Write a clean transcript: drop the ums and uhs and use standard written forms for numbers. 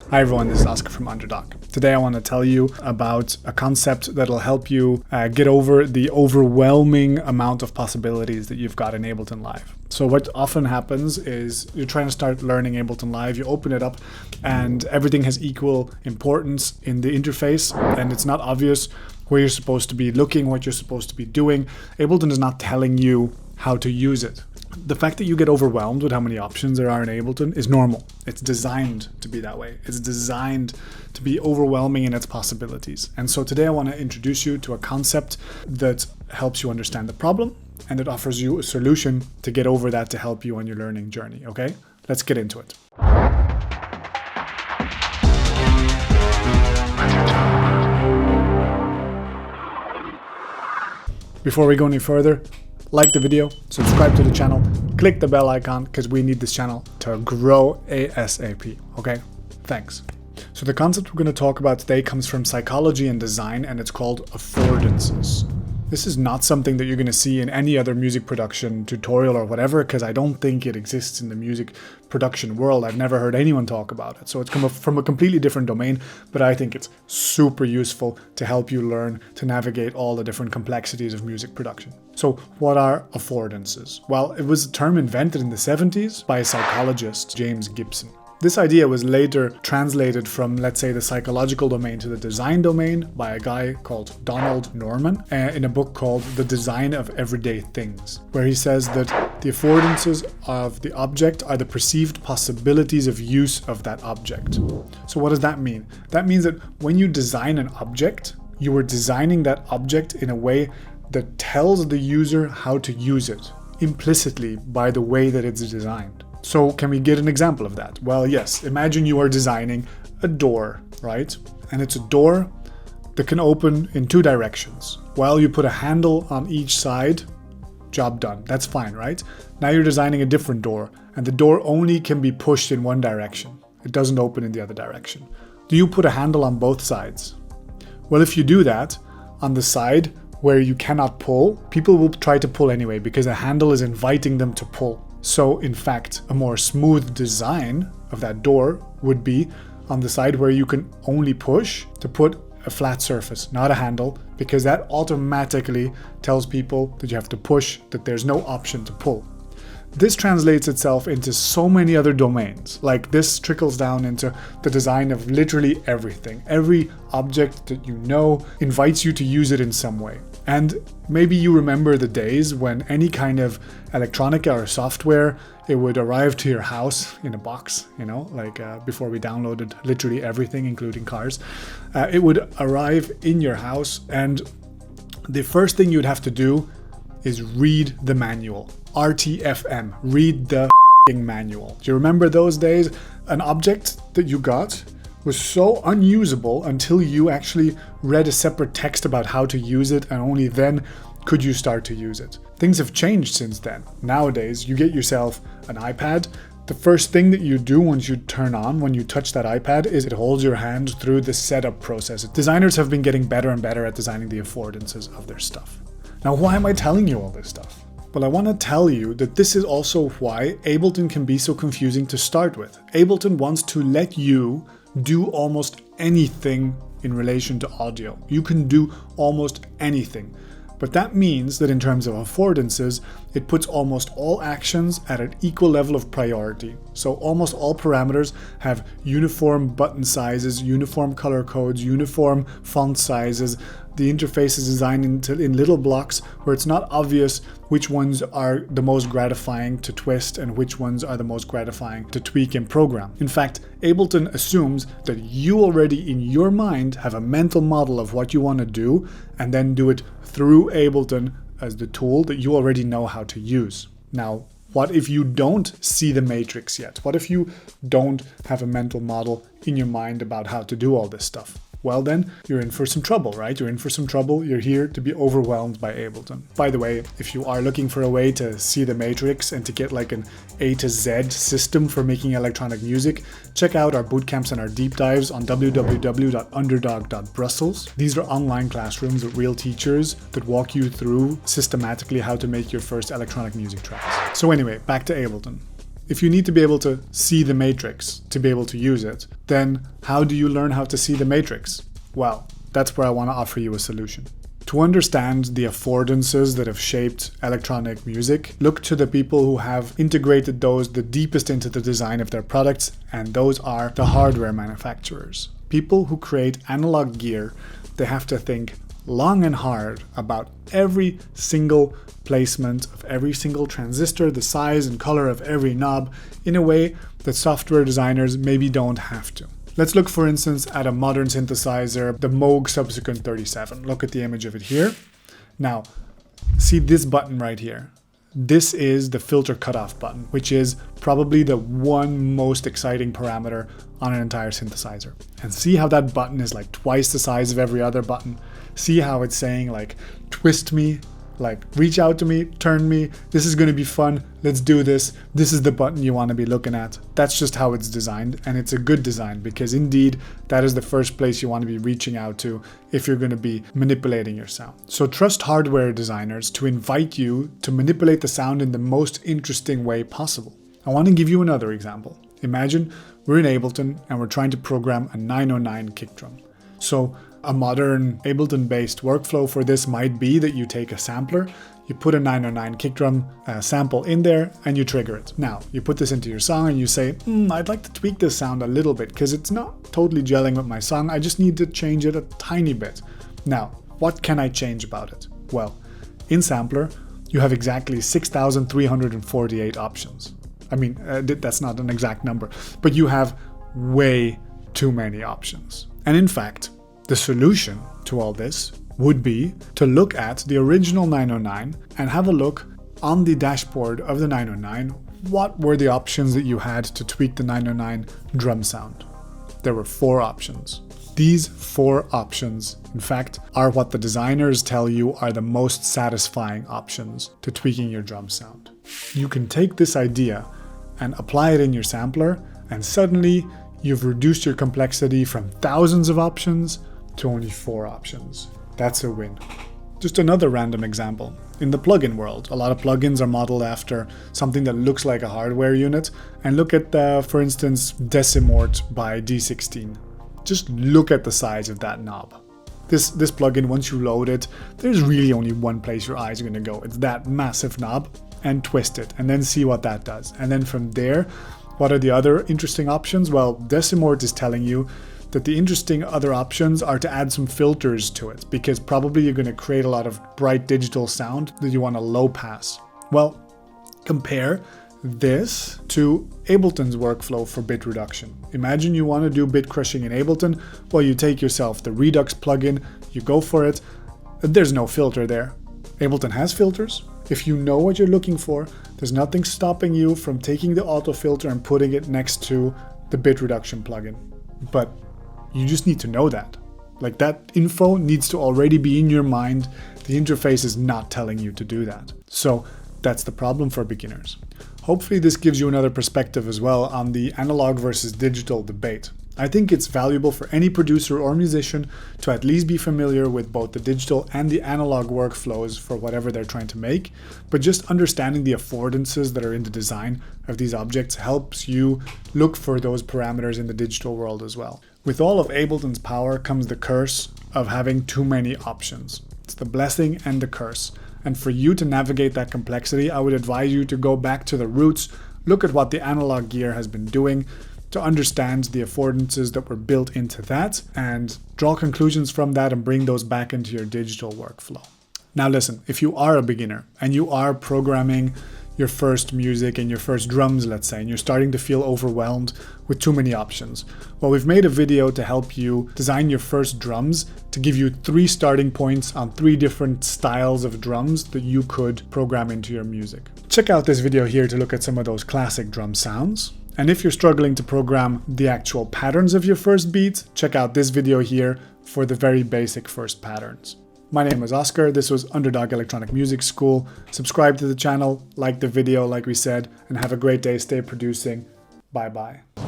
Hi everyone, this is Oscar from Underdog. Today I want to tell you about a concept that'll help you get over the overwhelming amount of possibilities that you've got in Ableton Live. So what often happens is you're trying to start learning Ableton Live, you open it up and everything has equal importance in the interface and it's not obvious where you're supposed to be looking, what you're supposed to be doing. Ableton is not telling you how to use it. The fact that you get overwhelmed with how many options there are in Ableton is normal. It's designed to be that way. It's designed to be overwhelming in its possibilities. And so today I want to introduce you to a concept that helps you understand the problem and it offers you a solution to get over that to help you on your learning journey. Okay, let's get into it. Before we go any further, like the video, subscribe to the channel, click the bell icon because we need this channel to grow ASAP, okay? Thanks. So the concept we're going to talk about today comes from psychology and design and it's called affordances. This is not something that you're going to see in any other music production tutorial or whatever because I don't think it exists in the music production world. I've never heard anyone talk about it. So it's come from a completely different domain, but I think it's super useful to help you learn to navigate all the different complexities of music production. So what are affordances? Well, it was a term invented in the 70s by a psychologist, James Gibson. This idea was later translated from, let's say, the psychological domain to the design domain by a guy called Donald Norman in a book called The Design of Everyday Things, where he says that the affordances of the object are the perceived possibilities of use of that object. So what does that mean? That means that when you design an object, you are designing that object in a way that tells the user how to use it, implicitly by the way that it's designed. So can we get an example of that? Well, yes, imagine you are designing a door, right? And it's a door that can open in two directions. Well, you put a handle on each side, job done. That's fine, right? Now you're designing a different door and the door only can be pushed in one direction. It doesn't open in the other direction. Do you put a handle on both sides? Well, if you do that, on the side where you cannot pull, people will try to pull anyway because a handle is inviting them to pull. So in fact, a more smooth design of that door would be on the side where you can only push to put a flat surface, not a handle, because that automatically tells people that you have to push, that there's no option to pull. This translates itself into so many other domains. Like this trickles down into the design of literally everything. Every object that you know invites you to use it in some way. And maybe you remember the days when any kind of electronica or software, it would arrive to your house in a box, you know, like before we downloaded literally everything, including cars. It would arrive in your house and the first thing you'd have to do is read the manual. RTFM, read the manual. Do you remember those days? An object that you got was so unusable until you actually read a separate text about how to use it and only then could you start to use it. Things have changed since then. Nowadays, you get yourself an iPad. The first thing that you do once you turn on, when you touch that iPad, is it holds your hand through the setup process. Designers have been getting better and better at designing the affordances of their stuff. Now, why am I telling you all this stuff? Well, I want to tell you that this is also why Ableton can be so confusing to start with. Ableton wants to let you do almost anything in relation to audio. You can do almost anything. But that means that in terms of affordances, it puts almost all actions at an equal level of priority. So almost all parameters have uniform button sizes, uniform color codes, uniform font sizes. The interface is designed in little blocks where it's not obvious which ones are the most gratifying to twist and which ones are the most gratifying to tweak and program. In fact, Ableton assumes that you already in your mind have a mental model of what you want to do and then do it through Ableton as the tool that you already know how to use. Now, what if you don't see the matrix yet? What if you don't have a mental model in your mind about how to do all this stuff? Well then, you're in for some trouble, right? You're in for some trouble. You're here to be overwhelmed by Ableton. By the way, if you are looking for a way to see the matrix and to get like an A to Z system for making electronic music, check out our bootcamps and our deep dives on www.underdog.brussels. These are online classrooms with real teachers that walk you through systematically how to make your first electronic music tracks. So anyway, back to Ableton. If you need to be able to see the matrix to be able to use it, then how do you learn how to see the matrix? Well, that's where I want to offer you a solution. To understand the affordances that have shaped electronic music, look to the people who have integrated those the deepest into the design of their products, and those are the hardware manufacturers. People who create analog gear, they have to think long and hard about every single placement of every single transistor, the size and color of every knob, in a way that software designers maybe don't have to. Let's look, for instance, at a modern synthesizer, the Moog Subsequent 37. Look at the image of it here. Now, see this button right here. This is the filter cutoff button, which is probably the one most exciting parameter on an entire synthesizer. And see how that button is like twice the size of every other button. See how it's saying like, twist me, like reach out to me, turn me, this is going to be fun, let's do this. This is the button you want to be looking at. That's just how it's designed, and it's a good design because indeed that is the first place you want to be reaching out to if you're going to be manipulating your sound. So trust hardware designers to invite you to manipulate the sound in the most interesting way possible. I want to give you another example. Imagine we're in Ableton and we're trying to program a 909 kick drum. So a modern Ableton-based workflow for this might be that you take a sampler, you put a 909 kick drum sample in there, and you trigger it. Now, you put this into your song and you say, I'd like to tweak this sound a little bit because it's not totally gelling with my song. I just need to change it a tiny bit. Now, what can I change about it? Well, in Sampler, you have exactly 6,348 options. I mean, that's not an exact number, but you have way too many options. And in fact, the solution to all this would be to look at the original 909 and have a look on the dashboard of the 909. What were the options that you had to tweak the 909 drum sound? There were 4 options. These 4 options, in fact, are what the designers tell you are the most satisfying options to tweaking your drum sound. You can take this idea and apply it in your sampler, and suddenly you've reduced your complexity from thousands of options to only 4 options. That's a win. Just another random example. In the plugin world, a lot of plugins are modeled after something that looks like a hardware unit. And look at, for instance, Decimort by D16. Just look at the size of that knob. This plugin, once you load it, there's really only one place your eyes are going to go. It's that massive knob, and twist it, and then see what that does. And then from there, what are the other interesting options? Well, Decimort is telling you that the interesting other options are to add some filters to it, because probably you're going to create a lot of bright digital sound that you want to low pass. Well, compare this to Ableton's workflow for bit reduction. Imagine you want to do bit crushing in Ableton. Well, you take yourself the Redux plugin, you go for it. There's no filter there. Ableton has filters. If you know what you're looking for, there's nothing stopping you from taking the auto filter and putting it next to the bit reduction plugin. But you just need to know that. Like, that info needs to already be in your mind. The interface is not telling you to do that. So that's the problem for beginners. Hopefully this gives you another perspective as well on the analog versus digital debate. I think it's valuable for any producer or musician to at least be familiar with both the digital and the analog workflows for whatever they're trying to make, but just understanding the affordances that are in the design of these objects helps you look for those parameters in the digital world as well. With all of Ableton's power comes the curse of having too many options. It's the blessing and the curse. And for you to navigate that complexity, I would advise you to go back to the roots, look at what the analog gear has been doing, to understand the affordances that were built into that, and draw conclusions from that and bring those back into your digital workflow. Now listen, if you are a beginner and you are programming your first music and your first drums, let's say, and you're starting to feel overwhelmed with too many options, well, we've made a video to help you design your first drums, to give you 3 starting points on 3 different styles of drums that you could program into your music. Check out this video here to look at some of those classic drum sounds. And if you're struggling to program the actual patterns of your first beat, check out this video here for the very basic first patterns. My name is Oscar, this was Underdog Electronic Music School. Subscribe to the channel, like the video like we said, and have a great day, stay producing. Bye bye.